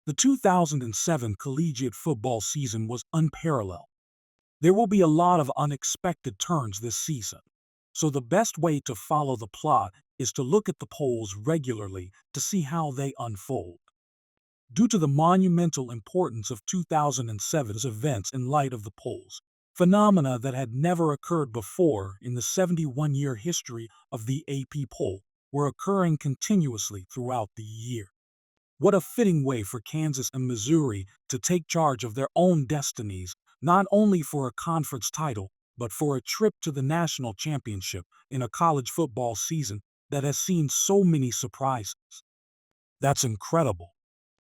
The 2007 collegiate football season was unparalleled. There will be a lot of unexpected turns this season, so the best way to follow the plot is to look at the polls regularly to see how they unfold. Due to the monumental importance of 2007's events in light of the polls, phenomena that had never occurred before in the 71-year history of the AP poll were occurring continuously throughout the year. What a fitting way for Kansas and Missouri to take charge of their own destinies, not only for a conference title, but for a trip to the national championship in a college football season that has seen so many surprises. That's incredible.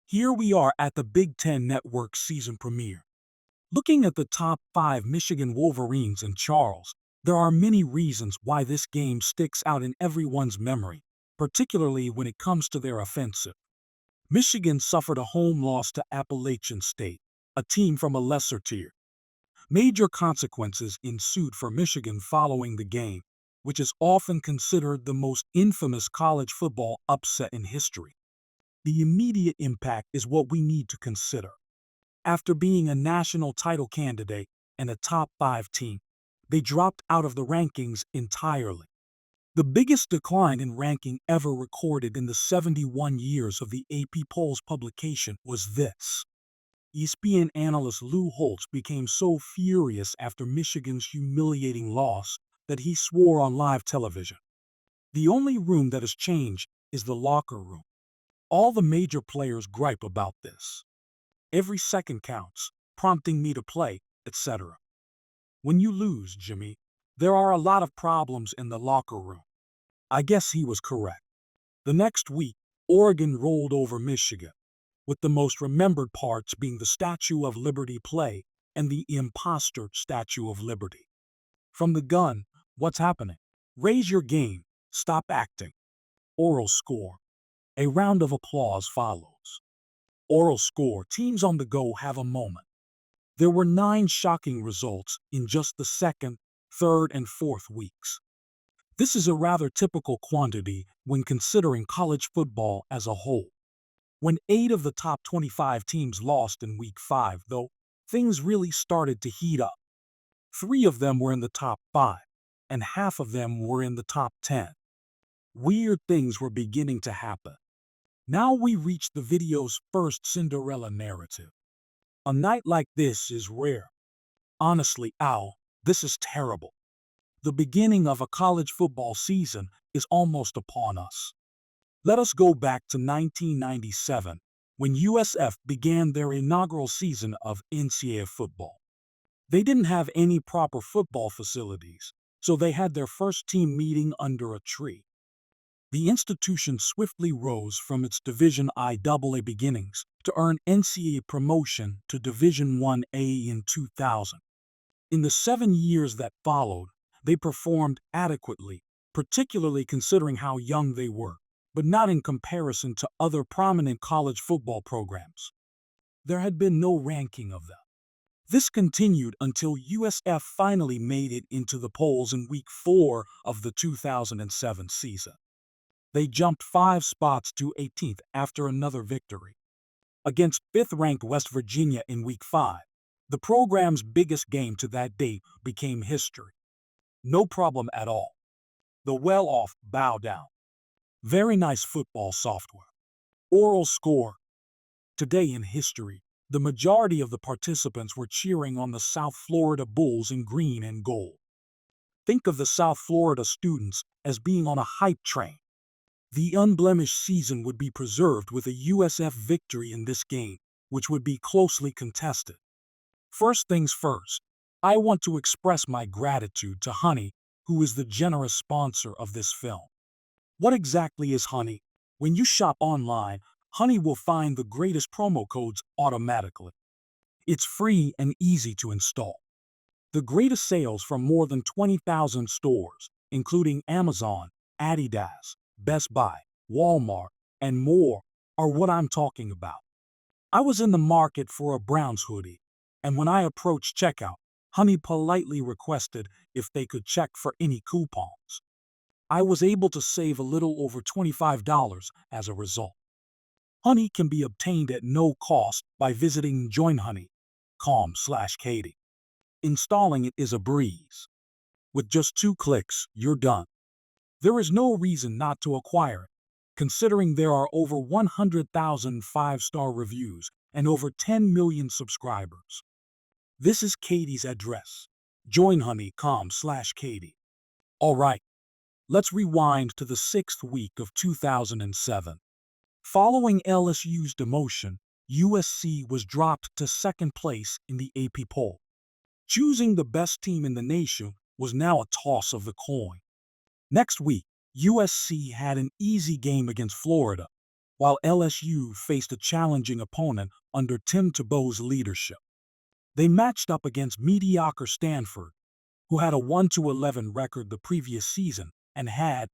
Here we are at the Big Ten Network season premiere. Looking at the top 5 Michigan Wolverines in Charles, there are many reasons why this game sticks out in everyone's memory, particularly when it comes to their offensive. Michigan suffered a home loss to Appalachian State, a team from a lesser tier. Major consequences ensued for Michigan following the game, which is often considered the most infamous college football upset in history. The immediate impact is what we need to consider. After being a national title candidate and a top 5 team, they dropped out of the rankings entirely. The biggest decline in ranking ever recorded in the 71 years of the AP Polls publication was this. ESPN analyst Lou Holtz became so furious after Michigan's humiliating loss that he swore on live television. The only room that has changed is the locker room. All the major players gripe about this. Every second counts, prompting me to play, etc. When you lose, Jimmy, there are a lot of problems in the locker room. I guess he was correct. The next week, Oregon rolled over Michigan, with the most remembered parts being the Statue of Liberty play and the imposter Statue of Liberty. From the gun, what's happening? Raise your game, stop acting. Oral score. A round of applause follows. Oral score. Teams on the go have a moment. There were 9 shocking results in just the second, third, and fourth weeks. This is a rather typical quantity when considering college football as a whole. When 8 of the top 25 teams lost in Week 5, though, things really started to heat up. 3 of them were in the top 5, and half of them were in the top 10. Weird things were beginning to happen. Now we reach the video's first Cinderella narrative. A night like this is rare. Honestly, this is terrible. The beginning of a college football season is almost upon us. Let us go back to 1997, when USF began their inaugural season of NCAA football. They didn't have any proper football facilities, so they had their first team meeting under a tree. The institution swiftly rose from its Division IAA beginnings to earn NCAA promotion to Division IA in 2000. In the 7 years that followed, they performed adequately, particularly considering how young they were, but not in comparison to other prominent college football programs. There had been no ranking of them. This continued until USF finally made it into the polls in Week 4 of the 2007 season. They jumped 5 spots to 18th after another victory. Against 5th-ranked West Virginia in Week 5, the program's biggest game to that date became history. No problem at all. The well-off bow down. Very nice football software. Oral score. Today in history, the majority of the participants were cheering on the South Florida Bulls in green and gold. Think of the South Florida students as being on a hype train. The unblemished season would be preserved with a USF victory in this game, which would be closely contested. First things first, I want to express my gratitude to Honey, who is the generous sponsor of this film. What exactly is Honey? When you shop online, Honey will find the greatest promo codes automatically. It's free and easy to install. The greatest sales from more than 20,000 stores, including Amazon, Adidas, Best Buy, Walmart, and more, are what I'm talking about. I was in the market for a Browns hoodie, and when I approached checkout, Honey politely requested if they could check for any coupons. I was able to save a little over $25 as a result. Honey can be obtained at no cost by visiting joinhoney.com/Katie. Installing it is a breeze. With just 2 clicks, you're done. There is no reason not to acquire it, considering there are over 100,000 5-star reviews and over 10 million subscribers. This is Katie's address, joinhoney.com/Katie. All right, let's rewind to the 6th week of 2007. Following LSU's demotion, USC was dropped to 2nd place in the AP poll. Choosing the best team in the nation was now a toss of the coin. Next week, USC had an easy game against Florida, while LSU faced a challenging opponent under Tim Tebow's leadership. They matched up against mediocre Stanford, who had a 1-11 record the previous season and had